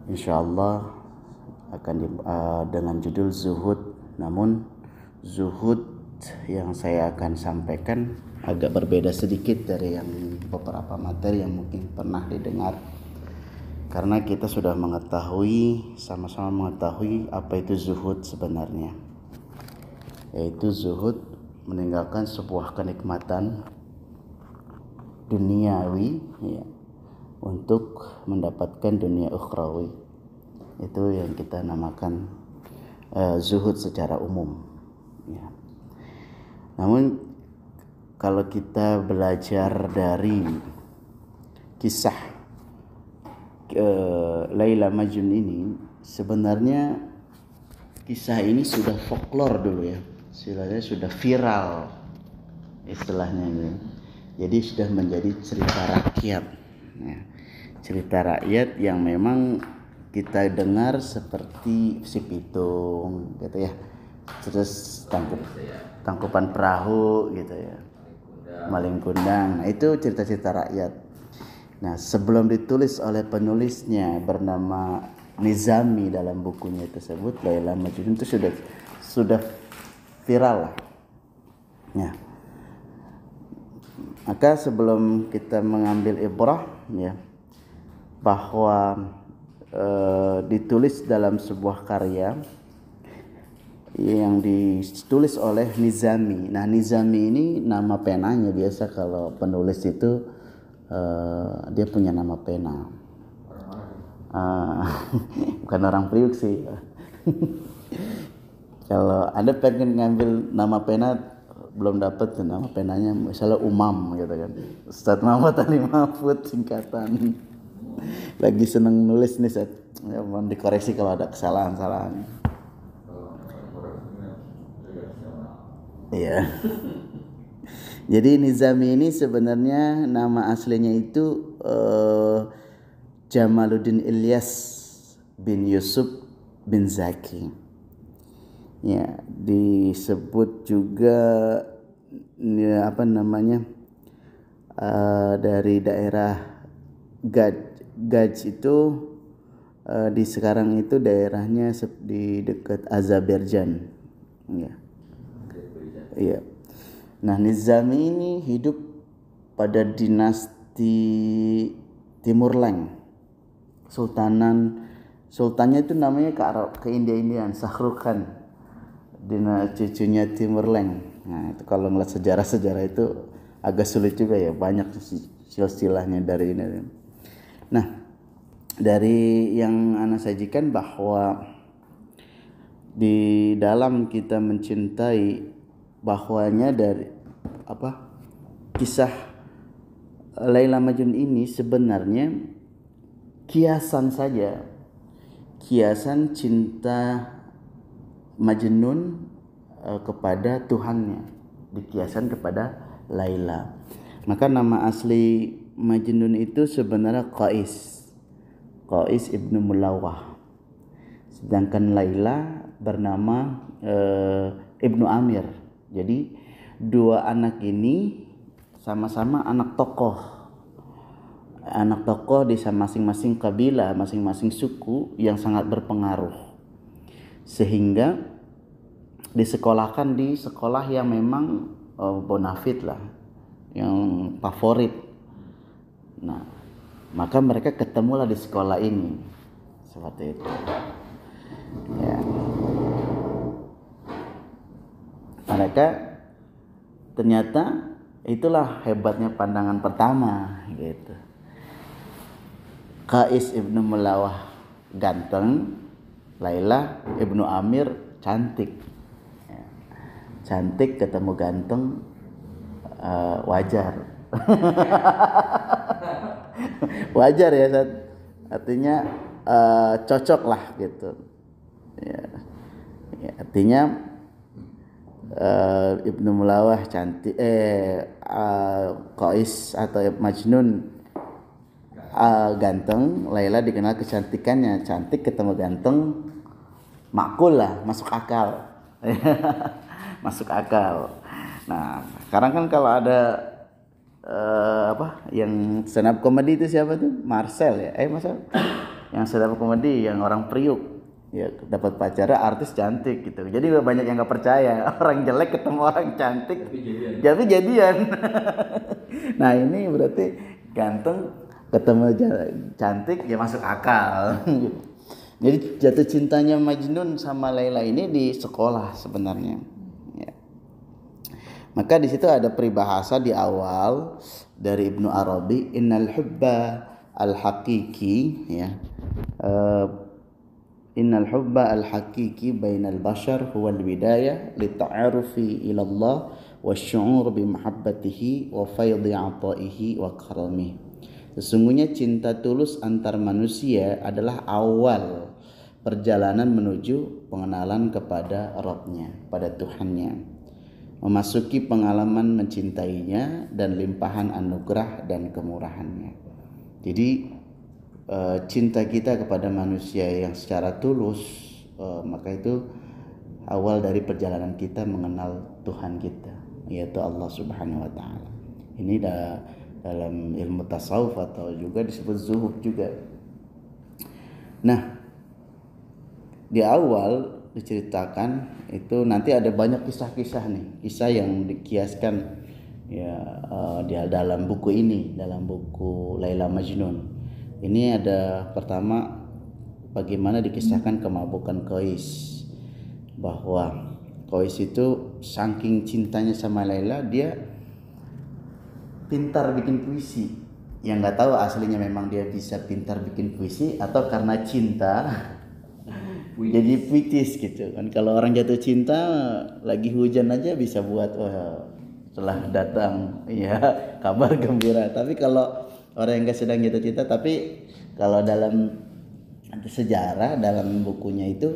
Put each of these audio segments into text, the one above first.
insyaallah akan dengan judul zuhud. Namun zuhud yang saya akan sampaikan agak berbeda sedikit dari yang beberapa materi yang mungkin pernah didengar, karena kita sudah sama-sama mengetahui apa itu zuhud sebenarnya, yaitu zuhud meninggalkan sebuah kenikmatan duniawi ya, untuk mendapatkan dunia ukhrawi. Itu yang kita namakan zuhud secara umum ya. Namun kalau kita belajar dari kisah Laila Majnun ini, sebenarnya kisah ini sudah folklore dulu ya, istilahnya sudah viral istilahnya ini. Jadi sudah menjadi cerita rakyat ya. Cerita rakyat yang memang kita dengar seperti si pitung gitu ya, terus tangkupan perahu gitu ya, maling kundang. Nah, itu cerita-cerita rakyat. Nah, sebelum ditulis oleh penulisnya bernama Nizami dalam bukunya tersebut, Laila Majnun itu sudah viral lah. Ya. Maka sebelum kita mengambil ibrah ya, bahwa ditulis dalam sebuah karya yang ditulis oleh Nizami. Nah, Nizami ini nama penanya. Biasa kalau penulis itu dia punya nama pena. Bukan orang Priuk sih. Kalau Anda pengen ngambil nama pena belum dapat nama penanya, misalnya Umam gitu kan, Ustadz Muhammad Ali Mahfud singkatan. Lagi seneng nulis nih, Ustadz. Ya, mohon dikoreksi kalau ada kesalahan-kesalahan. Iya. Jadi Nizami ini sebenarnya nama aslinya itu Jamaluddin Ilyas bin Yusuf bin Zaki. Ya, disebut juga ya, dari daerah Gaj itu di sekarang itu daerahnya di dekat Azerbaijan ya. Iya. Nah, Nizami ini hidup pada dinasti Timur Leng. Sultannya itu namanya ke India-Indian, Shahrukh Khan. Cucunya Timur Leng. Nah, itu kalau ngeliat sejarah-sejarah itu agak sulit juga ya, banyak silsilahnya dari ini. Nah, dari yang ana sajikan bahwa di dalam kita mencintai, bahwanya dari kisah Laila Majnun ini sebenarnya kiasan saja, kiasan cinta Majnun kepada Tuhannya, dikiasan kepada Laila. Maka nama asli Majnun itu sebenarnya Qais ibnu Mulawah. Sedangkan Laila bernama Ibnu Amir. Jadi dua anak ini sama-sama anak tokoh di masing-masing kabilah, masing-masing suku yang sangat berpengaruh, sehingga disekolahkan di sekolah yang memang bonafit lah, yang favorit. Nah, maka mereka ketemulah di sekolah ini seperti itu ya. Mereka ternyata itulah hebatnya pandangan pertama gitu. Qais ibnu Mulawah ganteng, Laila ibnu Amir cantik ya. Cantik ketemu ganteng wajar. Wajar ya, artinya cocok lah gitu ya. Artinya Ibnu Mulawah cantik, Qais atau Majnun ganteng, Laila dikenal kecantikannya, cantik ketemu ganteng, makul lah, masuk akal. Masuk akal. Nah, sekarang kan kalau ada yang stand up comedy itu siapa tuh? Marcel ya? Marcel? Yang stand up comedy yang orang Priuk. Ya dapat pacarnya artis cantik gitu. Jadi banyak yang nggak percaya orang jelek ketemu orang cantik, tapi jadian. Nah ini berarti ganteng ketemu cantik ya masuk akal. Jadi jatuh cintanya Majnun sama Laila ini di sekolah sebenarnya. Ya. Maka di situ ada peribahasa di awal dari Ibnu Arabi, innal hubba al-haqiqi ya. Innal hubba al-haqiqi bainal bashar huwa al-bidayah lita'arufi ila Allah wasyu'ur bi mahabbatihi wa faydhi 'ata'ihi wa karamihi. Sesungguhnya cinta tulus antar manusia adalah awal perjalanan menuju pengenalan kepada Rabb-nya, pada Tuhannya, memasuki pengalaman mencintainya dan limpahan anugerah dan kemurahannya. Jadi cinta kita kepada manusia yang secara tulus, maka itu awal dari perjalanan kita mengenal Tuhan kita, yaitu Allah Subhanahu wa taala. Ini dalam ilmu tasawuf atau juga disebut zuhud juga. Nah, di awal diceritakan itu nanti ada banyak kisah-kisah nih, kisah yang dikiaskan ya di dalam buku ini, dalam buku Laila Majnun. Ini ada pertama bagaimana dikisahkan kemabukan Qais, bahwa Qais itu saking cintanya sama Laila dia pintar bikin puisi. Yang nggak tahu aslinya memang dia bisa pintar bikin puisi atau karena cinta jadi puitis gitu kan. Kalau orang jatuh cinta lagi hujan aja bisa buat telah datang ya kabar gembira. Tapi kalau orang yang nggak sedang jatuh cinta, tapi kalau dalam sejarah dalam bukunya itu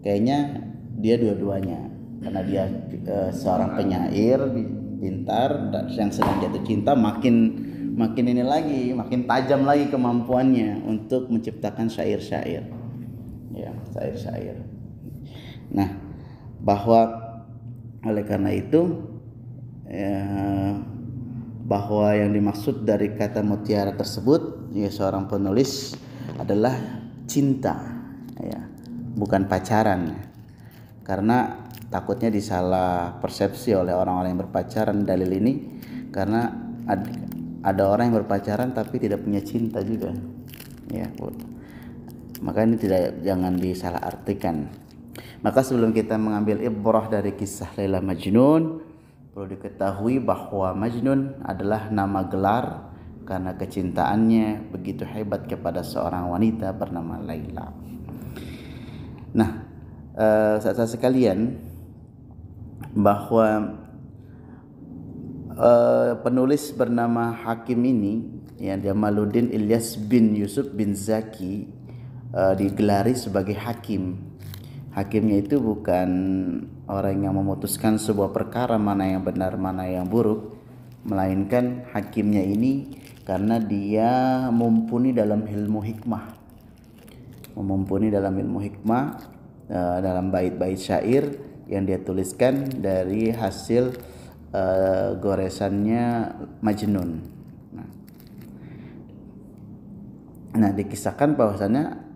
kayaknya dia dua-duanya, karena dia seorang penyair pintar dan yang sedang jatuh cinta makin ini lagi, makin tajam lagi kemampuannya untuk menciptakan syair-syair. Ya, syair-syair. Nah, bahwa oleh karena itu bahwa yang dimaksud dari kata mutiara tersebut ya seorang penulis adalah cinta ya, bukan pacaran. Karena takutnya disalah persepsi oleh orang-orang yang berpacaran dalil ini, karena ada orang yang berpacaran tapi tidak punya cinta juga ya. Maka ini jangan disalah artikan. Maka sebelum kita mengambil ibrah dari kisah Laila Majnun, perlu diketahui bahwa Majnun adalah nama gelar karena kecintaannya begitu hebat kepada seorang wanita bernama Laila. Nah, saudara sekalian, bahwa penulis bernama Hakim ini ya, Jamaluddin Ilyas bin Yusuf bin Zaki digelari sebagai hakim. Hakimnya itu bukan orang yang memutuskan sebuah perkara mana yang benar mana yang buruk, melainkan hakimnya ini karena dia mumpuni dalam ilmu hikmah, dalam bait-bait syair yang dia tuliskan dari hasil goresannya Majnun. Nah, dikisahkan bahwasannya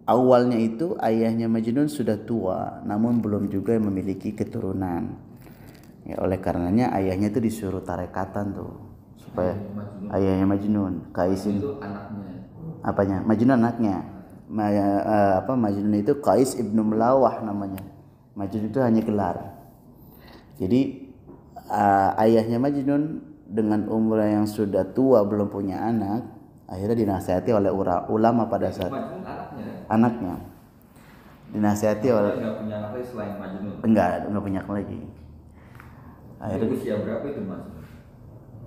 awalnya itu ayahnya Majnun sudah tua, namun belum juga memiliki keturunan. Ya, oleh karenanya ayahnya itu disuruh tarekatan tuh supaya ayahnya Majnun, Qais itu anaknya. Apanya? Majnun anaknya. Majnun itu Qais ibnu Melawah namanya. Majnun itu hanya gelar. Jadi ayahnya Majnun dengan umur yang sudah tua belum punya anak, akhirnya dinasihati oleh ulama pada saat anaknya dinasihati oleh nggak punya anak lagi selain Majnun. Enggak punya anak lagi. Akhirnya usia berapa itu Mas?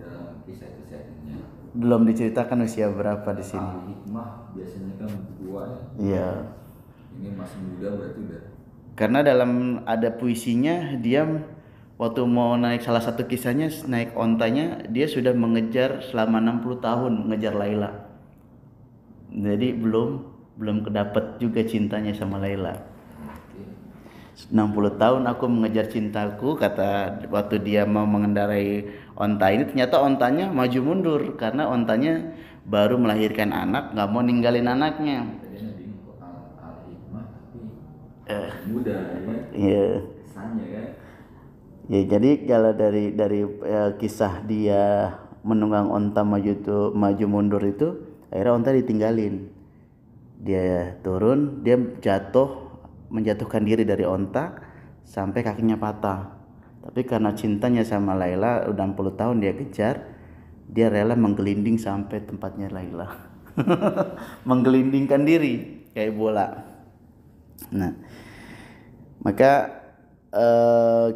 Dalam kisah itu settingnya belum diceritakan usia berapa di sini. Hikmah biasanya kan tua ya. Iya. Ini masih muda berarti udah. Karena dalam ada puisinya dia waktu mau naik, salah satu kisahnya naik ontanya dia sudah mengejar selama 60 tahun mengejar Laila. Jadi belum kedapat juga cintanya sama Laila. 60 tahun aku mengejar cintaku, kata waktu dia mau mengendarai onta ini ternyata ontanya maju mundur karena ontanya baru melahirkan anak, nggak mau ninggalin anaknya. Muda ya. Ya jadi kalau dari kisah dia menunggang onta maju mundur itu, akhirnya onta ditinggalin. Dia turun, dia menjatuhkan diri dari onta sampai kakinya patah. Tapi karena cintanya sama Laila, udah 60 tahun dia kejar, dia rela menggelinding sampai tempatnya Laila. Menggelindingkan diri kayak bola. Nah, maka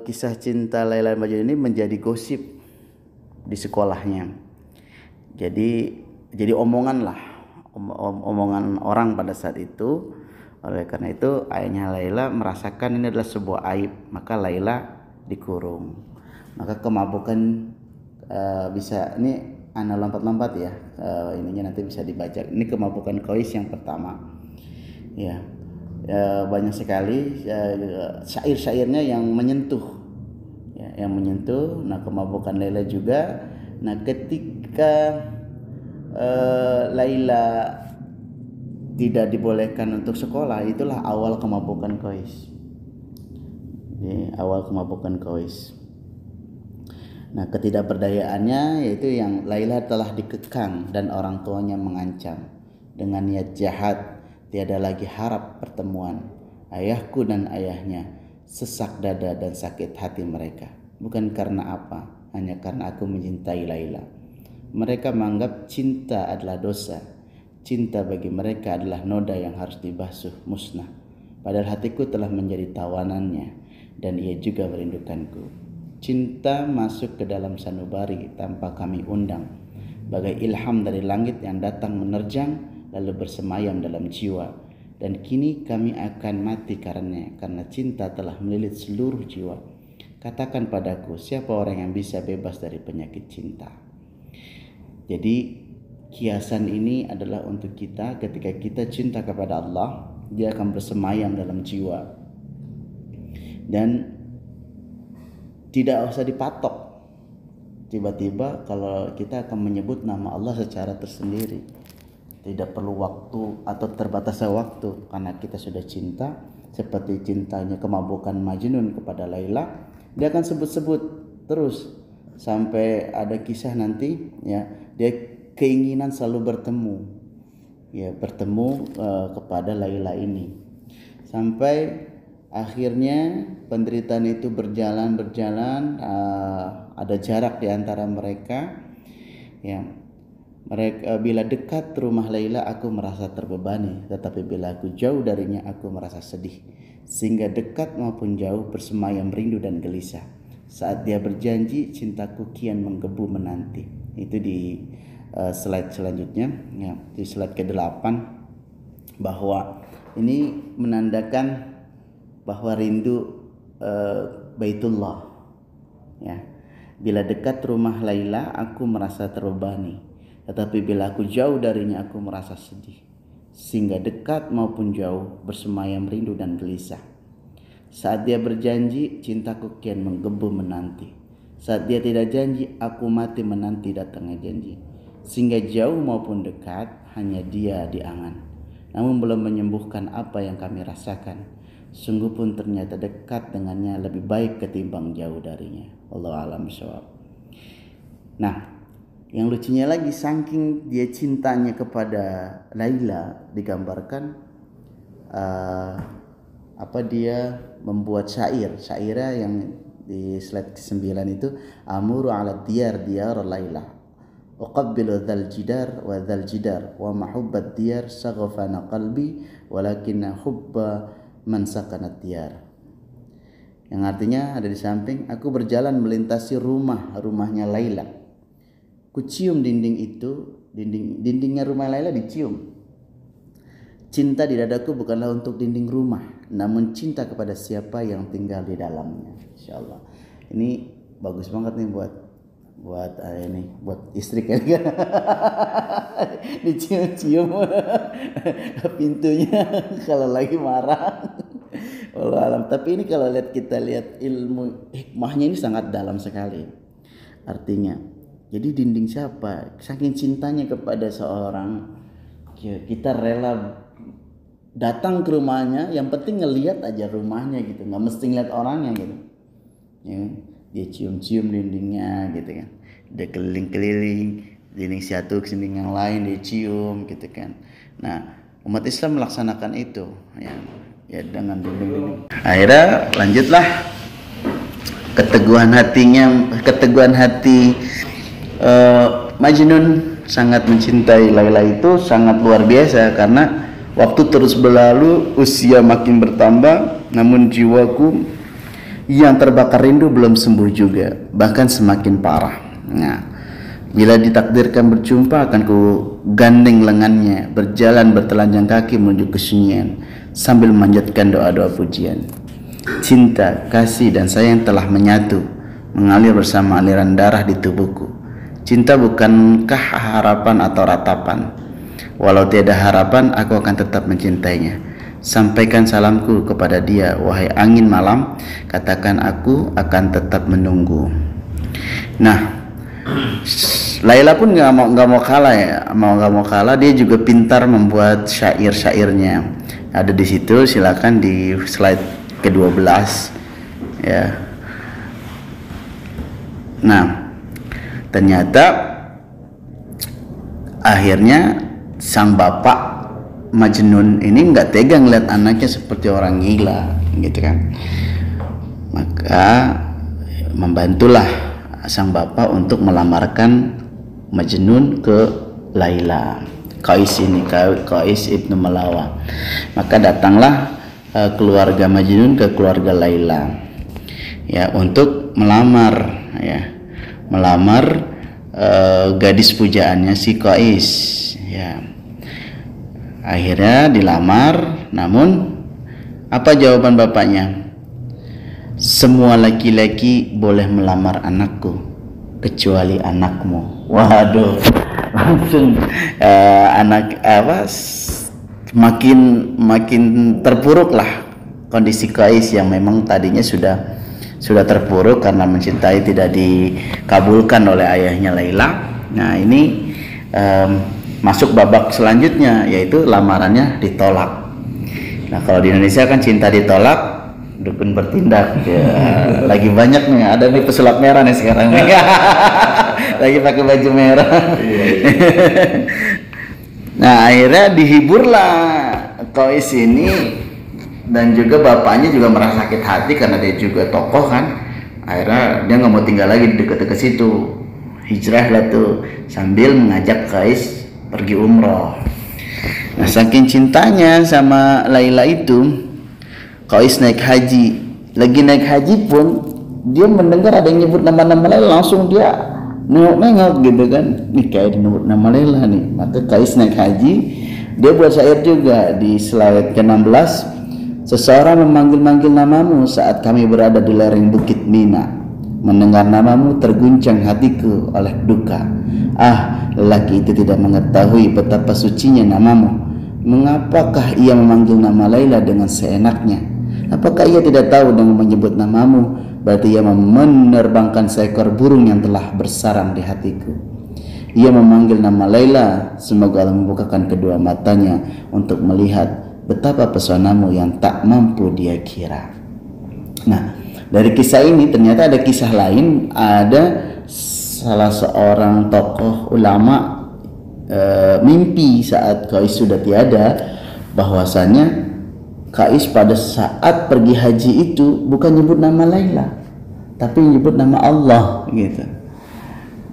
kisah cinta Laila dan Majnun ini menjadi gosip di sekolahnya. Jadi omongan lah, omongan orang pada saat itu. Oleh karena itu ayahnya Laila merasakan ini adalah sebuah aib, maka Laila dikurung. Maka kemabukan bisa, ini anak lompat-lompat ya, ininya nanti bisa dibaca. Ini kemabukan Qais yang pertama. Ya, banyak sekali syair-syairnya yang menyentuh, ya, yang menyentuh. Nah, kemabukan Laila juga. Nah, ketika Laila tidak dibolehkan untuk sekolah, itulah awal kemabukan Qais. Awal kemabukan Qais. Nah, ketidakberdayaannya yaitu yang Laila telah dikekang dan orang tuanya mengancam dengan niat jahat, tiada lagi harap pertemuan. Ayahku dan ayahnya sesak dada dan sakit hati mereka. Bukan karena apa, hanya karena aku mencintai Laila. Mereka menganggap cinta adalah dosa. Cinta bagi mereka adalah noda yang harus dibasuh, musnah. Padahal hatiku telah menjadi tawanannya dan ia juga merindukanku. Cinta masuk ke dalam sanubari tanpa kami undang, bagai ilham dari langit yang datang menerjang lalu bersemayam dalam jiwa. Dan kini kami akan mati karena cinta telah melilit seluruh jiwa. Katakan padaku, siapa orang yang bisa bebas dari penyakit cinta? Jadi kiasan ini adalah untuk kita. Ketika kita cinta kepada Allah, dia akan bersemayam dalam jiwa dan tidak usah dipatok. Tiba-tiba kalau kita akan menyebut nama Allah secara tersendiri, tidak perlu waktu atau terbatasnya waktu, karena kita sudah cinta. Seperti cintanya kemabukan Majnun kepada Laila, dia akan sebut-sebut terus sampai ada kisah nanti, ya, dia keinginan selalu bertemu kepada Laila ini, sampai akhirnya penderitaan itu berjalan, ada jarak di antara mereka. Ya, mereka bila dekat rumah Laila aku merasa terbebani, tetapi bila aku jauh darinya aku merasa sedih. Sehingga dekat maupun jauh bersemayam rindu dan gelisah. Saat dia berjanji, cintaku kian menggebu menanti. Itu di slide selanjutnya, ya, di slide ke-8, bahwa ini menandakan bahwa rindu Baitullah, ya. Bila dekat rumah Laila aku merasa terbebani, tetapi bila aku jauh darinya aku merasa sedih. Sehingga dekat maupun jauh bersemayam rindu dan gelisah. Saat dia berjanji, cintaku kian menggebu menanti. Saat dia tidak janji, aku mati menanti datangnya janji. Sehingga jauh maupun dekat hanya dia di angan, namun belum menyembuhkan apa yang kami rasakan. Sungguh pun ternyata dekat dengannya lebih baik ketimbang jauh darinya. Wallahu a'lam bishawab. Nah, yang lucunya lagi, saking dia cintanya kepada Laila, digambarkan dia membuat syairnya yang di slide ke-9 itu, amuru ala diyar Laila uqabbilu dzal jidar wa dzal jidar wa mahubbat diyar saghafana qalbi walakinna hubba man sakanat diyar. Yang artinya ada di samping, aku berjalan melintasi rumahnya Laila. Kucium dinding itu, dindingnya rumah Laila dicium. Cinta di dadaku bukanlah untuk dinding rumah, namun cinta kepada siapa yang tinggal di dalamnya. Insyaallah. Ini bagus banget nih buat istri kan. Dicium-cium pintunya kalau lagi marah. Wallahu alam. Tapi ini kita lihat ilmu hikmahnya ini sangat dalam sekali. Artinya Jadi dinding siapa? Saking cintanya kepada seorang, kita rela datang ke rumahnya, yang penting ngelihat aja rumahnya gitu, nggak mesti ngeliat orangnya gitu. Ya, dia cium-cium dindingnya gitu kan, dia keliling-keliling dinding satu ke dinding yang lain dia cium gitu kan. Nah, umat Islam melaksanakan itu ya dengan dinding-dinding. Akhirnya lanjutlah keteguhan hati Majnun sangat mencintai Laila itu sangat luar biasa, karena waktu terus berlalu, usia makin bertambah, namun jiwaku yang terbakar rindu belum sembuh juga, bahkan semakin parah. Nah, bila ditakdirkan berjumpa, akan ku gandeng lengannya, berjalan bertelanjang kaki menuju kesunyian sambil memanjatkan doa-doa pujian. Cinta, kasih dan sayang telah menyatu, mengalir bersama aliran darah di tubuhku. Cinta bukankah harapan atau ratapan? Walau tiada harapan, aku akan tetap mencintainya. Sampaikan salamku kepada dia, wahai angin malam, katakan aku akan tetap menunggu. Nah, Laila pun nggak mau kalah ya, nggak mau kalah. Dia juga pintar membuat syair-syairnya. Ada di situ, silakan di slide ke-12 ya. Nah, ternyata akhirnya sang bapak Majnun ini nggak tega ngeliat anaknya seperti orang gila gitu kan. Maka membantulah sang bapak untuk melamarkan Majnun ke Laila. Qais ibnu Malawa. Maka datanglah keluarga Majnun ke keluarga Laila ya untuk melamar gadis pujaannya si Qais ya. Akhirnya dilamar, namun apa jawaban bapaknya? Semua laki-laki boleh melamar anakku kecuali anakmu. Waduh, langsung makin terpuruk lah kondisi Qais yang memang tadinya sudah terpuruk karena mencintai tidak dikabulkan oleh ayahnya Laila. Nah, ini masuk babak selanjutnya, yaitu lamarannya ditolak. Nah, kalau di Indonesia kan cinta ditolak, dukun bertindak ya. Lagi banyak nih, ada nih pesulap merah nih sekarang nih. Lagi pakai baju merah. Nah, akhirnya dihiburlah Qais ini, dan juga bapaknya juga merasa sakit hati karena dia juga tokoh kan. Akhirnya dia nggak mau tinggal lagi di dekat-dekat situ, hijrah lah tuh sambil mengajak Qais pergi umroh. Nah, saking cintanya sama Laila itu, Qais naik haji. Lagi naik haji pun dia mendengar ada yang nyebut nama-nama Laila, langsung dia nengok-nengok gitu kan. Nih kayak disebut nama Laila nih. Maka Qais naik haji, dia buat syair juga di slide ke-16. Seseorang memanggil-manggil namamu saat kami berada di lereng Bukit Mina. Mendengar namamu terguncang hatiku oleh duka. Ah, lelaki itu tidak mengetahui betapa sucinya namamu. Mengapakah ia memanggil nama Laila dengan seenaknya? Apakah ia tidak tahu dengan menyebut namamu berarti ia menerbangkan seekor burung yang telah bersarang di hatiku? Ia memanggil nama Laila, semoga Allah membukakan kedua matanya untuk melihat betapa pesonamu yang tak mampu dia kira. Nah, dari kisah ini ternyata ada kisah lain. Ada salah seorang tokoh ulama mimpi saat Qais sudah tiada, bahwasanya Qais pada saat pergi haji itu bukan nyebut nama Laila, tapi nyebut nama Allah gitu.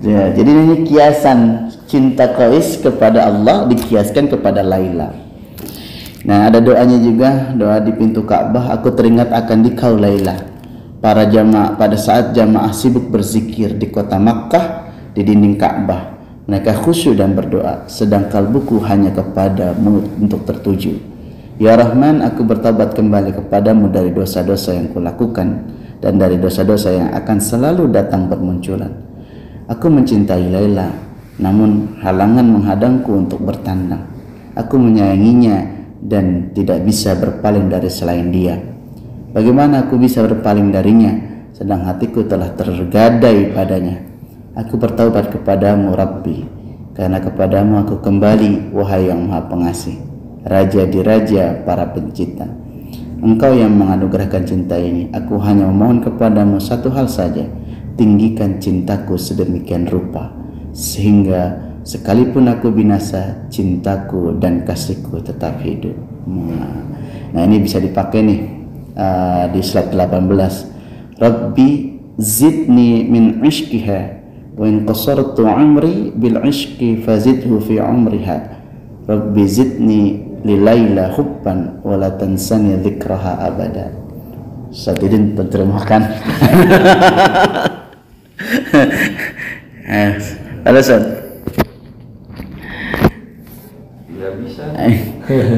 Ya, jadi ini kiasan cinta Qais kepada Allah dikiaskan kepada Laila. Nah, ada doanya juga, doa di pintu Ka'bah, aku teringat akan dikau Laila. Para jamaah pada saat jamaah sibuk berzikir di kota Makkah di dinding Ka'bah, mereka khusyuk dan berdoa, sedang kalbuku hanya kepadamu untuk tertuju. Ya Rahman, aku bertobat kembali kepadamu dari dosa-dosa yang kulakukan dan dari dosa-dosa yang akan selalu datang bermunculan. Aku mencintai Laila, namun halangan menghadangku untuk bertandang. Aku menyayanginya dan tidak bisa berpaling dari selain dia. Bagaimana aku bisa berpaling darinya sedang hatiku telah tergadai padanya? Aku bertaubat kepadamu Rabbi, karena kepadamu aku kembali, wahai yang maha pengasih, Raja di raja para pencipta. Engkau yang menganugerahkan cinta ini. Aku hanya memohon kepadamu satu hal saja, tinggikan cintaku sedemikian rupa, sehingga sekalipun aku binasa, cintaku dan kasihku tetap hidup. Nah ini bisa dipakai nih di slide 18. Rabbi zidni min ishqiha, wa in qasartu umri bil ishqi fazidhu fi umriha. Rabbi zidni li Laila hubban wa la tansani dzikraha abada. Sadidin terjemahkan. Alasan tidak bisa.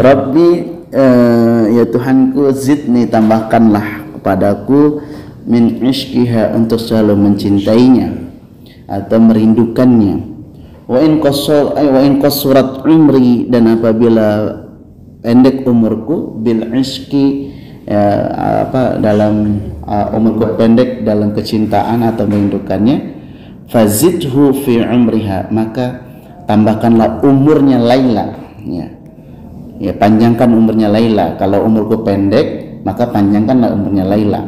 Rabbi, ya Tuhanku, zidni, tambahkanlah kepadaku min ishqiha, untuk selalu mencintainya atau merindukannya. Wa in qassurat umri, dan apabila pendek umurku, bil ishqi, dalam umurku pendek dalam kecintaan atau merindukannya, fazidhu fi umriha, maka tambahkanlah umurnya Laila, ya panjangkan umurnya Laila. Kalau umurku pendek, maka panjangkanlah umurnya Laila.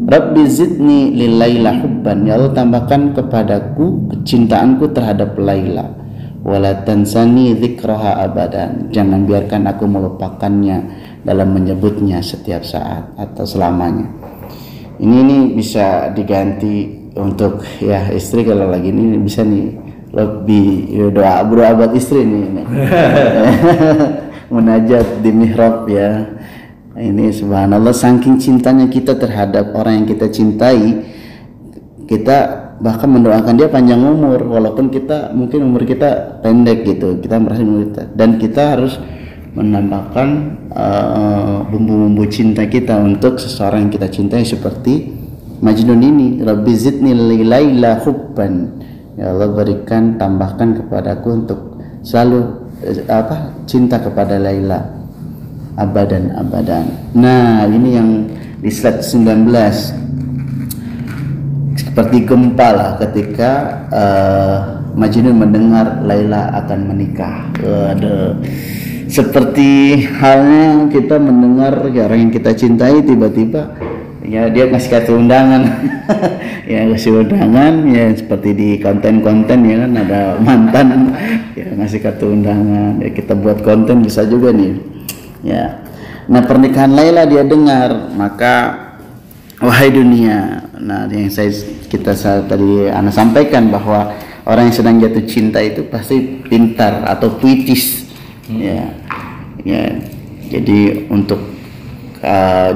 Rabbi zidni lil Laila hubban, ya Allah tambahkan kepadaku kecintaanku terhadap Laila. Wala tansani dzikraha abadan, jangan biarkan aku melupakannya dalam menyebutnya setiap saat atau selamanya. Ini bisa diganti untuk ya istri, kalau lagi ini bisa nih lebih doa buat istri nih. Munajat di mihrab ya. Ini subhanallah, saking cintanya kita terhadap orang yang kita cintai, kita bahkan mendoakan dia panjang umur, walaupun kita mungkin umur kita pendek gitu, kita merasa dan kita harus menambahkan bumbu-bumbu cinta kita untuk seseorang yang kita cintai, seperti Majnun ini. Rabbi zidni li Laila hubban, ya Allah berikan, tambahkan kepadaku untuk selalu cinta kepada Laila abadan. Nah ini yang di slide 19, seperti gempa lah ketika Majnun mendengar Laila akan menikah. Seperti halnya kita mendengar orang yang kita cintai tiba-tiba ya dia ngasih kartu undangan. Ya ngasih undangan, ya seperti di konten-konten ya kan, ada mantan ya ngasih kartu undangan, ya kita buat konten bisa juga nih ya. Nah pernikahan Laila dia dengar, maka wahai dunia. Nah yang kita tadi Ana sampaikan bahwa orang yang sedang jatuh cinta itu pasti pintar atau puitis. Ya jadi untuk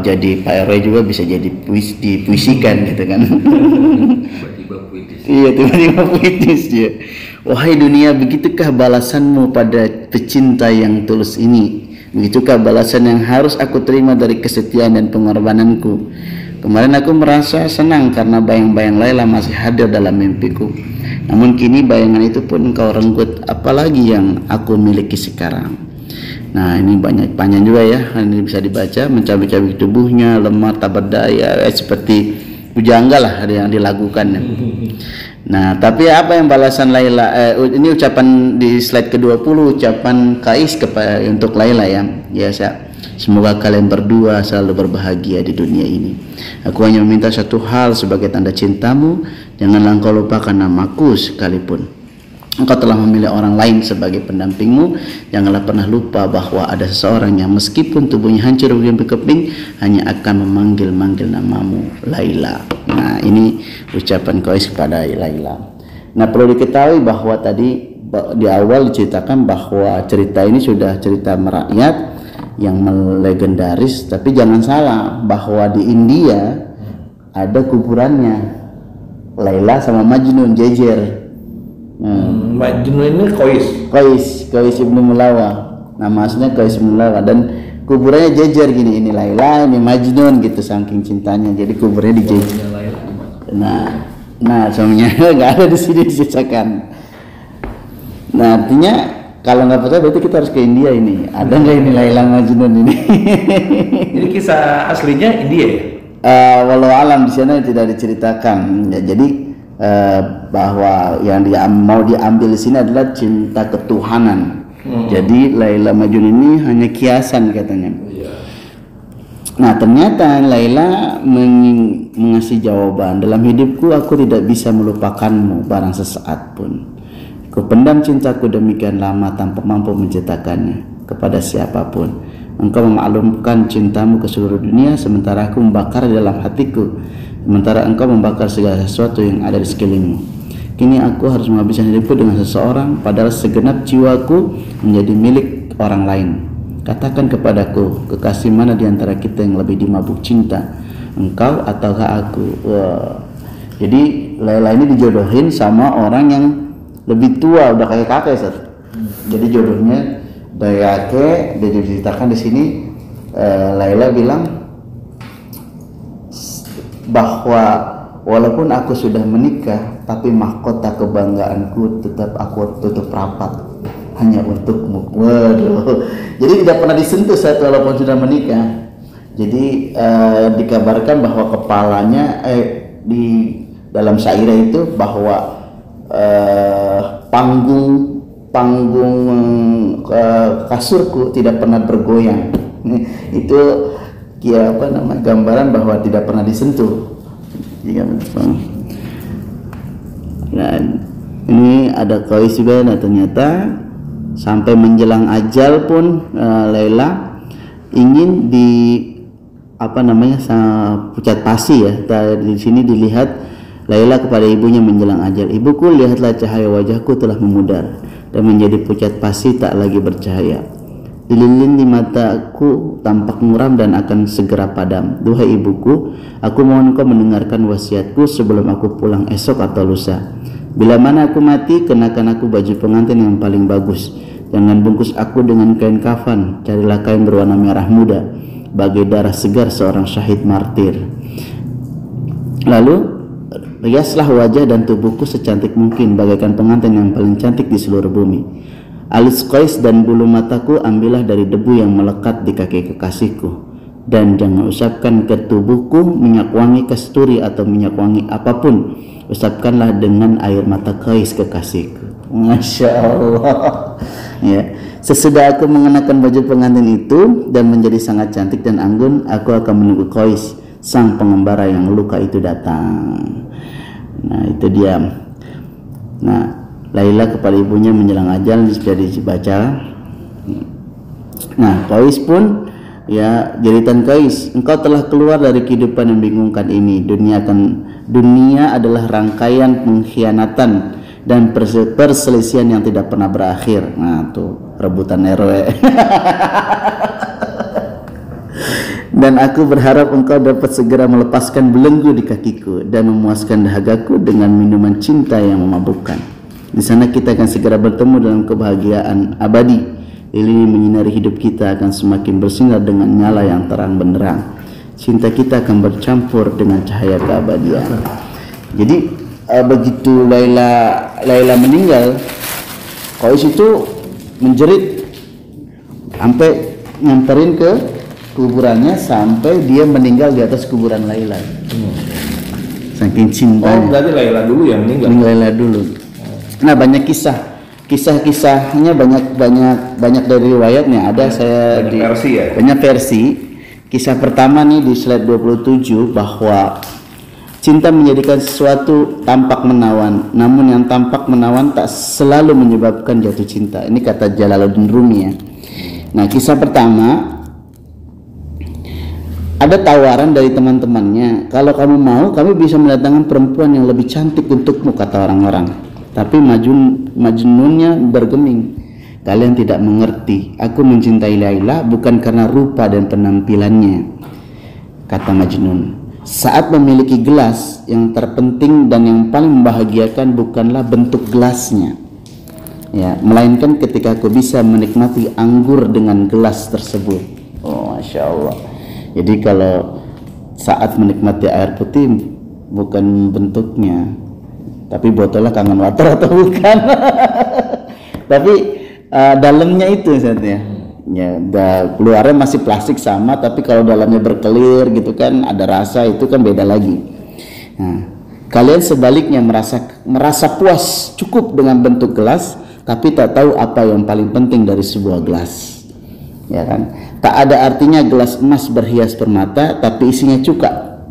jadi Pak RW juga bisa jadi dipuisikan gitu kan. Tiba-tiba puitis. Iya, tiba-tiba puitis ya. Wahai dunia, begitukah balasanmu pada pecinta yang tulus ini? Begitukah balasan yang harus aku terima dari kesetiaan dan pengorbananku? Kemarin aku merasa senang karena bayang-bayang Laila masih hadir dalam mimpiku. Namun kini bayangan itu pun engkau renggut, apalagi yang aku miliki sekarang. Nah ini banyak panjang juga ya, ini bisa dibaca. Mencabik-cabik tubuhnya, lemah tak berdaya, seperti pujangga lah yang dilakukan. Nah tapi apa yang balasan Laila? Ini ucapan di slide ke-20, ucapan Kais untuk Laila ya. Semoga kalian berdua selalu berbahagia di dunia ini. Aku hanya meminta satu hal sebagai tanda cintamu, janganlah engkau lupakan namaku sekalipun engkau telah memilih orang lain sebagai pendampingmu. Janganlah pernah lupa bahwa ada seseorang yang meskipun tubuhnya hancur berkeping hanya akan memanggil-manggil namamu, Laila. Nah ini ucapan Qais kepada Laila. Nah perlu diketahui bahwa tadi di awal diceritakan bahwa cerita ini sudah cerita merakyat yang legendaris, tapi jangan salah bahwa di India ada kuburannya Laila sama Majnun jejer. Majnun ini Qais ibnu Mulawa, nama aslinya Qais ibnu Mulawa, dan kuburannya jejer gini, ini Laila, ini Majnun gitu, saking cintanya jadi kuburannya dijejer. Nah suaminya nggak ada di sini disisakan. Nah artinya kalau nggak percaya berarti kita harus ke India ini. Ada nggak ini Laila Majnun ini? Ini kisah aslinya India ya? Walau alam di sana tidak diceritakan. Ya, jadi bahwa yang mau diambil di sini adalah cinta ketuhanan. Jadi Laila Majnun ini hanya kiasan katanya. Nah ternyata Laila mengasih jawaban, dalam hidupku aku tidak bisa melupakanmu barang sesaat pun. Ku pendam cintaku demikian lama tanpa mampu menceritakannya kepada siapapun. Engkau memaklumkan cintamu ke seluruh dunia, sementara aku membakar di dalam hatiku, sementara engkau membakar segala sesuatu yang ada di sekelilingmu. Kini aku harus menghabiskan hidupku dengan seseorang, padahal segenap jiwaku menjadi milik orang lain. Katakan kepadaku, kekasih mana di antara kita yang lebih dimabuk cinta, engkau ataukah aku? Wah. Jadi Laila ini dijodohin sama orang yang lebih tua, udah kayak kakek, Sir. Jadi jodohnya dari kakek. Dia diceritakan di sini, Laila bilang bahwa walaupun aku sudah menikah, tapi mahkota kebanggaanku tetap aku tutup rapat hanya untukmu. Waduh. Jadi tidak pernah disentuh saat walaupun sudah menikah. Jadi dikabarkan bahwa kepalanya di dalam syairnya itu bahwa panggung kasurku tidak pernah bergoyang. Itu ya gambaran bahwa tidak pernah disentuh. Nah, ini ada Qais juga. Nah ternyata sampai menjelang ajal pun Laila ingin pucat pasi ya. Di sini dilihat Laila kepada ibunya menjelang ajal, ibuku, lihatlah cahaya wajahku telah memudar dan menjadi pucat pasi tak lagi bercahaya. Di lilin di mataku tampak muram dan akan segera padam. Duhai ibuku, aku mohon kau mendengarkan wasiatku sebelum aku pulang esok atau lusa. Bila mana aku mati, kenakan aku baju pengantin yang paling bagus. Jangan bungkus aku dengan kain kafan, carilah kain berwarna merah muda, bagai darah segar seorang syahid martir. Lalu riaslah wajah dan tubuhku secantik mungkin, bagaikan pengantin yang paling cantik di seluruh bumi. Alis Qais dan bulu mataku ambillah dari debu yang melekat di kaki kekasihku, dan jangan usapkan ke tubuhku minyak wangi kasturi atau minyak wangi apapun. Usapkanlah dengan air mata Qais kekasihku. Masya Allah. Ya, sesudah aku mengenakan baju pengantin itu dan menjadi sangat cantik dan anggun, aku akan menunggu Qais, sang pengembara yang luka itu datang. Nah itu dia. Nah Laila kepada ibunya menjelang ajal sudah dibaca. Nah Qais pun ya, jeritan Qais, engkau telah keluar dari kehidupan yang membingungkan ini. Dunia adalah rangkaian pengkhianatan dan perselisihan yang tidak pernah berakhir. Nah tuh rebutan RW. Dan aku berharap engkau dapat segera melepaskan belenggu di kakiku dan memuaskan dahagaku dengan minuman cinta yang memabukkan. Di sana kita akan segera bertemu dalam kebahagiaan abadi. Lilin menyinari hidup kita akan semakin bersinar dengan nyala yang terang benderang. Cinta kita akan bercampur dengan cahaya keabadian. Jadi begitu Laila meninggal, Qais itu menjerit sampai nyamperin ke kuburannya sampai dia meninggal di atas kuburan Laila. Saking cintanya. Oh, berarti Laila dulu yang meninggal. Laila dulu. Nah, banyak kisahnya banyak dari riwayatnya. Ada versi ya. Banyak versi. Kisah pertama nih di slide 27 bahwa cinta menjadikan sesuatu tampak menawan, namun yang tampak menawan tak selalu menyebabkan jatuh cinta. Ini kata Jalaluddin Rumi ya. Nah, kisah pertama, ada tawaran dari teman-temannya, kalau kamu mau, kami bisa mendatangkan perempuan yang lebih cantik untukmu, kata orang-orang. Tapi Majnunnya bergeming, kalian tidak mengerti, aku mencintai Laila bukan karena rupa dan penampilannya, kata Majnun. Saat memiliki gelas, yang terpenting dan yang paling membahagiakan bukanlah bentuk gelasnya, ya, melainkan ketika aku bisa menikmati anggur dengan gelas tersebut. Oh, Masya Allah. Jadi kalau saat menikmati air putih bukan bentuknya, tapi botolnya Kangen Water atau bukan. Tapi dalamnya itu saatnya. Ya, keluarnya masih plastik sama, tapi kalau dalamnya berkelir gitu kan, ada rasa, itu kan beda lagi. Nah, Kalian sebaliknya merasa puas cukup dengan bentuk gelas, tapi tak tahu apa yang paling penting dari sebuah gelas. Ya kan? Tak ada artinya gelas emas berhias permata tapi isinya cuka.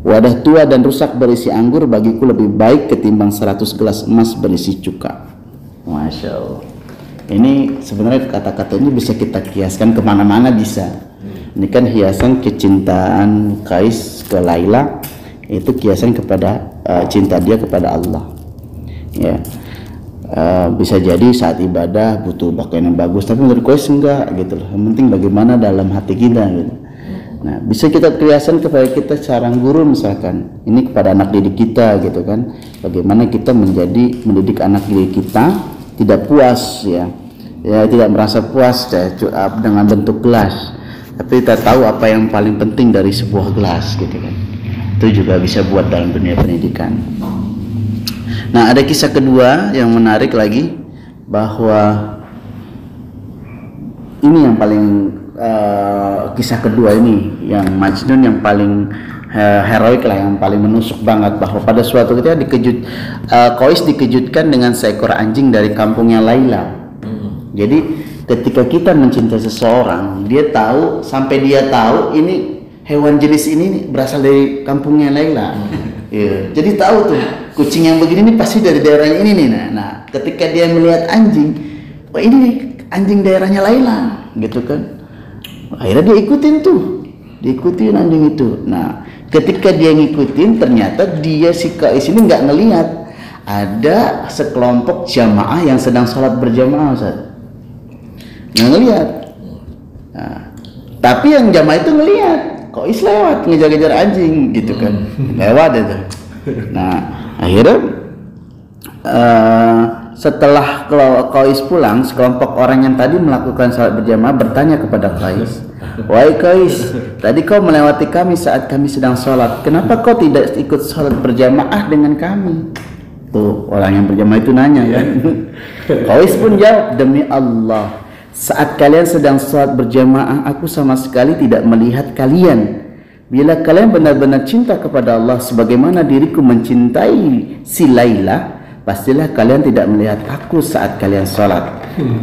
Wadah tua dan rusak berisi anggur bagiku lebih baik ketimbang 100 gelas emas berisi cuka. Masya Allah. Ini sebenarnya kata-kata ini bisa kita kiaskan kemana-mana bisa. Ini kan hiasan kecintaan Qais ke Laila, itu kiasan kepada cinta dia kepada Allah. Ya, bisa jadi saat ibadah butuh pakaian yang bagus, tapi menurut Qais enggak gitu loh. Yang penting bagaimana dalam hati kita gitu. Nah, bisa kita kiasan kepada kita seorang guru misalkan, ini kepada anak didik kita gitu kan. Bagaimana kita mendidik anak didik kita tidak puas ya, tidak merasa puas dengan bentuk gelas. Tapi kita tahu apa yang paling penting dari sebuah gelas gitu kan. Itu juga bisa buat dalam dunia pendidikan. Nah, ada kisah kedua yang menarik lagi, bahwa ini yang paling kisah kedua ini yang Majnun yang paling heroik lah, yang paling menusuk banget, bahwa pada suatu ketika Qais dikejutkan dengan seekor anjing dari kampungnya Laila. Jadi ketika kita mencintai seseorang, dia tahu ini hewan jenis ini berasal dari kampungnya Laila. Ya, jadi tahu tuh kucing yang begini nih pasti dari daerahnya ini nih. Nah, ketika dia melihat anjing, wah ini nih anjing daerahnya Laila, gitu kan. Akhirnya dia ikutin anjing itu. Nah, ketika dia ngikutin, ternyata si Qais ini nggak ngelihat ada sekelompok jamaah yang sedang sholat berjamaah, Ustaz. Nggak ngelihat. Nah, tapi yang jamaah itu ngelihat. Qais lewat ngejar-ngejar anjing gitu kan. Lewat itu. Nah, akhirnya setelah Qais pulang, sekelompok orang yang tadi melakukan salat berjamaah bertanya kepada Qais, "Wahai Qais, tadi kau melewati kami saat kami sedang sholat. Kenapa kau tidak ikut sholat berjamaah dengan kami?" Tuh orang yang berjamaah itu nanya kan. Qais pun jawab, "Demi Allah, saat kalian sedang sholat berjamaah, aku sama sekali tidak melihat kalian. Bila kalian benar-benar cinta kepada Allah sebagaimana diriku mencintai si Laila, pastilah kalian tidak melihat aku saat kalian sholat.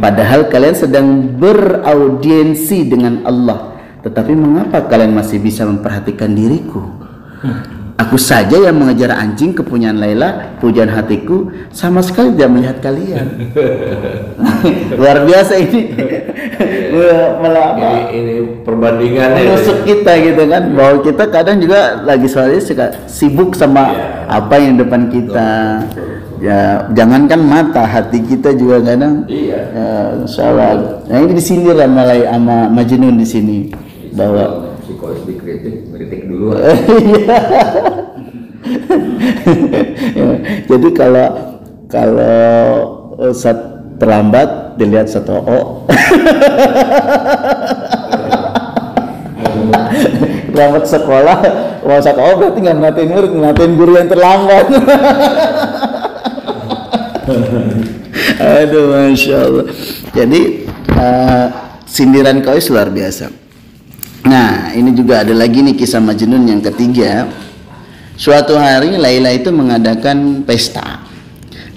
Padahal kalian sedang beraudiensi dengan Allah. Tetapi mengapa kalian masih bisa memperhatikan diriku? Aku saja yang mengejar anjing kepunyaan Laila, pujaan hatiku, sama sekali tidak melihat kalian." Luar biasa ini. Ini perbandingannya menusuk kita gitu kan, bahwa kita kadang juga lagi soalnya sibuk sama apa yang depan kita. Ya, jangankan mata, hati kita juga kadang salah. Nah, ini disindir sama Majnun di sini, bahwa si Qais dikritik dulu. Jadi kalau saat terlambat dilihat satu terlambat sekolah, satu berarti nggak ngatain guru yang terlambat. Aduh, Masya Allah. Jadi sindiran Qais luar biasa. Nah, ini juga ada lagi nih kisah Majnun yang ketiga. Suatu hari Laila itu mengadakan pesta.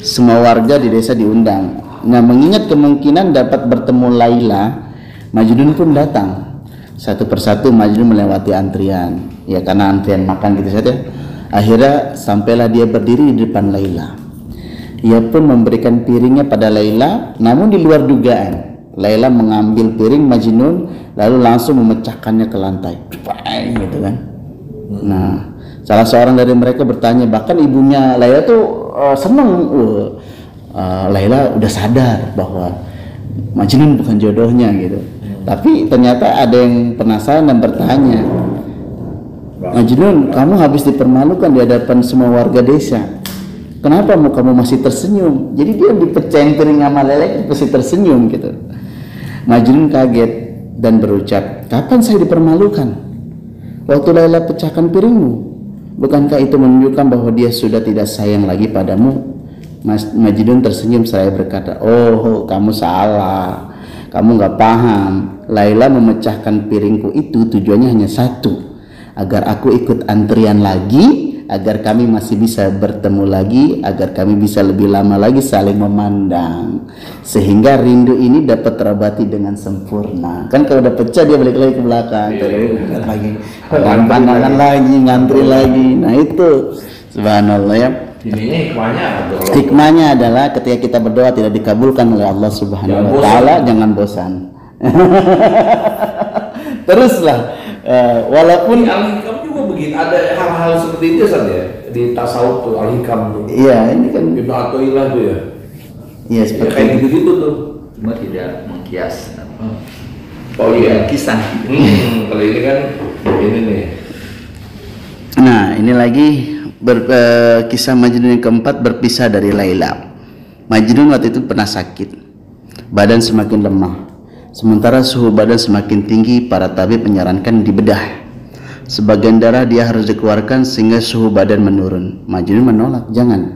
Semua warga di desa diundang. Nah, mengingat kemungkinan dapat bertemu Laila, Majnun pun datang. Satu persatu Majnun melewati antrian. Ya, karena antrian makan gitu saja. Akhirnya sampailah dia berdiri di depan Laila. Ia pun memberikan piringnya pada Laila, namun di luar dugaan. Laila mengambil piring Majnun lalu langsung memecahkannya ke lantai. Gitu kan. Nah, salah seorang dari mereka bertanya, bahkan ibunya Laila tuh senang. Laila udah sadar bahwa Majnun bukan jodohnya gitu. Tapi ternyata ada yang penasaran dan bertanya, "Majnun, kamu habis dipermalukan di hadapan semua warga desa. Kenapa kamu masih tersenyum?" Jadi dia dipecahin piring sama Laila masih tersenyum gitu. Majnun kaget dan berucap, "Kapan saya dipermalukan? Waktu Laila pecahkan piringmu. Bukankah itu menunjukkan bahwa dia sudah tidak sayang lagi padamu?" Majnun tersenyum seraya berkata, "Oh, kamu salah. Kamu nggak paham. Laila memecahkan piringku itu tujuannya hanya satu, agar aku ikut antrian lagi, agar kami masih bisa bertemu lagi, agar kami bisa lebih lama lagi saling memandang, sehingga rindu ini dapat terobati dengan sempurna. Kan kalau udah pecah dia balik lagi ke belakang, terus lagi pandangan lagi, ngantri lagi. Nah itu subhanallah ya. Ininya hikmahnya apa tuh? Hikmahnya adalah ketika kita berdoa tidak dikabulkan oleh Allah Subhanahu wa taala, jangan bosan. Teruslah walaupun Al-Hikam juga begitu, ada hal-hal seperti itu saja di tasawuf tuh Al-Hikam tuh. iya ini kan Ibnu Athaillah tuh ya. iya Ya, seperti kayak gitu-gitu tuh. Cuma tidak mengkias. Oh iya. Kisah. Kalau ini kan ini nih. Nah, ini lagi kisah Majnun yang keempat berpisah dari Laila. Majnun waktu itu pernah sakit, badan semakin lemah. Sementara suhu badan semakin tinggi, para tabib menyarankan dibedah. Sebagian darah dia harus dikeluarkan sehingga suhu badan menurun. Majnun menolak, jangan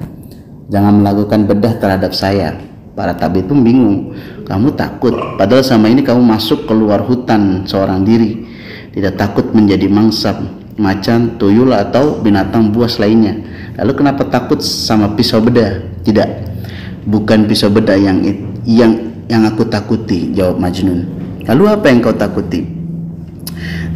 melakukan bedah terhadap saya. Para tabib pun bingung, kamu takut, padahal sama ini kamu masuk keluar hutan seorang diri, tidak takut menjadi mangsap macan, tuyul atau binatang buas lainnya. Lalu kenapa takut sama pisau bedah? Tidak, bukan pisau bedah yang aku takuti, jawab Majnun. Lalu apa yang kau takuti?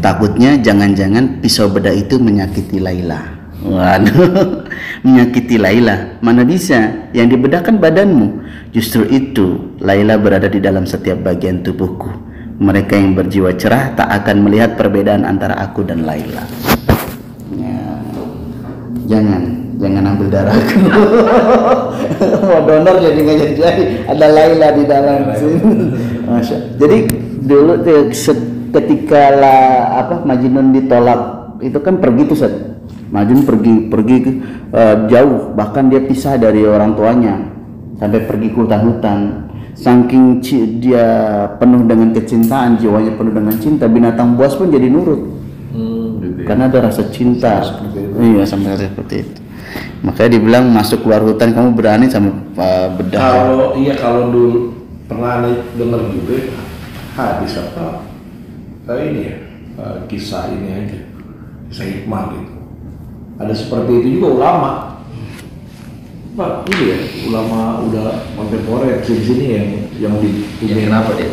Takutnya jangan-jangan pisau bedah itu menyakiti Laila. Waduh, menyakiti Laila, mana bisa, yang dibedahkan badanmu. Justru itu Laila berada di dalam setiap bagian tubuhku. Mereka yang berjiwa cerah tak akan melihat perbedaan antara aku dan Laila. Ya, jangan ambil darahku. Mau donor jadi nggak jadi, ada Laila di dalam sini. Masya. Jadi dulu ketika Majnun ditolak itu kan pergi tuh Ustaz. Majnun pergi jauh, bahkan dia pisah dari orang tuanya sampai pergi ke hutan-hutan. Saking dia penuh dengan kecintaan, jiwanya penuh dengan cinta, binatang buas pun jadi nurut. Gitu ya. Karena ada rasa cinta. Iya, sampai seperti itu. Makanya dibilang masuk keluar hutan kamu berani sama bedah. Kalau dulu pernah dengar juga hadis apa? Ini ya, kisah ini aja, kisah hikmah gitu. Ada seperti itu juga ulama. Pak, ini ya ulama udah kontemporer di sini yang di Ya, kenapa dia?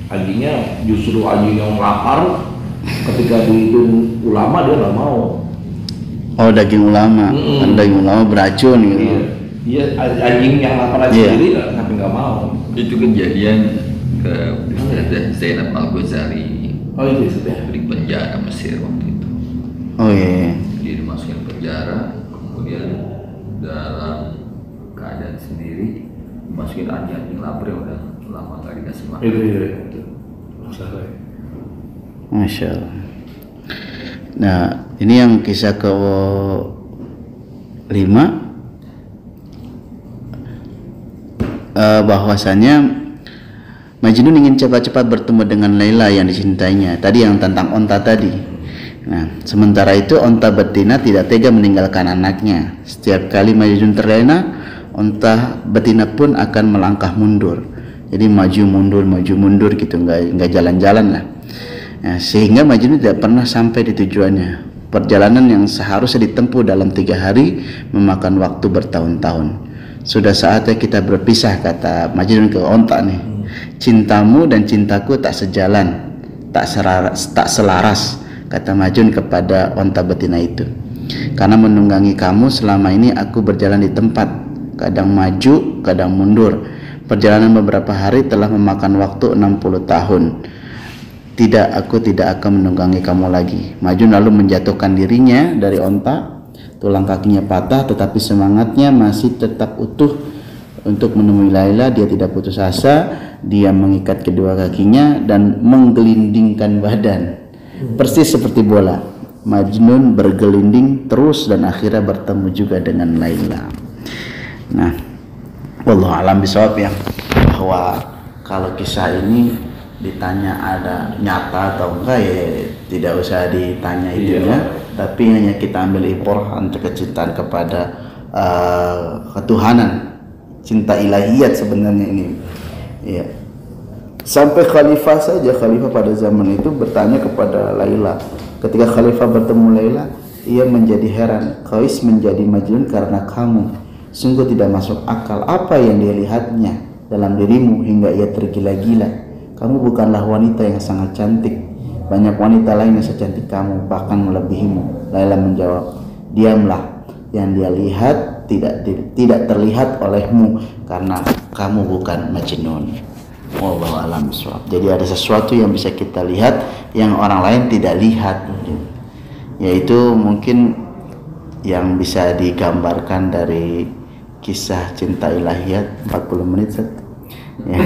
Anjingnya justru anjing yang lapar, ketika dihitung ulama dia nggak mau. Oh, daging ulama, kan daging ulama beracun gitu. Iya, anjing yang lapar aja sendiri tapi nggak mau. Itu kejadian ke Zainab Al-Ghazali. Oh itu sudah. Di penjara Mesir waktu itu. Oh iya. Dia dimasukin penjara, kemudian dalam keadaan sendiri dimasukin anjing lapar yang udah lama nggak dikasih makan. Itu. Masalah. Masya Allah. Nah, ini yang kisah ke-5, bahwasanya Majnun ingin cepat-cepat bertemu dengan Laila yang dicintainya. Tadi yang tentang onta tadi. Nah, sementara itu onta betina tidak tega meninggalkan anaknya. Setiap kali Majnun terlena, onta betina pun akan melangkah mundur. Jadi maju mundur gitu, nggak jalan-jalan lah. Nah, sehingga Majnun tidak pernah sampai di tujuannya. Perjalanan yang seharusnya ditempuh dalam 3 hari memakan waktu bertahun-tahun. Sudah saatnya kita berpisah, kata Majnun ke onta nih. Cintamu dan cintaku tak sejalan, tak selaras, kata Majnun kepada onta betina itu. Karena menunggangi kamu selama ini aku berjalan di tempat, kadang maju, kadang mundur. Perjalanan beberapa hari telah memakan waktu 60 tahun. Aku tidak akan menunggangi kamu lagi. Majnun lalu menjatuhkan dirinya dari onta. Tulang kakinya patah, tetapi semangatnya masih tetap utuh untuk menemui Laila. Dia tidak putus asa. Dia mengikat kedua kakinya dan menggelindingkan badan, persis seperti bola. Majnun bergelinding terus dan akhirnya bertemu juga dengan Laila. Nah, wallahu alam bisawab ya, bahwa kalau kisah ini ditanya ada nyata atau enggak ya tidak usah ditanya itunya, tapi hanya kita ambil ibroh untuk kecintaan kepada ketuhanan, cinta ilahiyat sebenarnya ini. Ya. Sampai khalifah saja, khalifah pada zaman itu bertanya kepada Laila. Ketika khalifah bertemu Laila, Ia menjadi heran. Qais menjadi Majnun karena kamu. Sungguh tidak masuk akal apa yang dia lihatnya dalam dirimu hingga ia tergila-gila. Kamu bukanlah wanita yang sangat cantik. Banyak wanita lain yang secantik kamu, bahkan melebihimu. Laila menjawab, diamlah. Yang dia lihat tidak terlihat olehmu karena kamu bukan Majnun. Wallahu a'lam bishawab. Jadi ada sesuatu yang bisa kita lihat yang orang lain tidak lihat, yaitu mungkin yang bisa digambarkan dari kisah cinta ilahiyat 40 menit ya.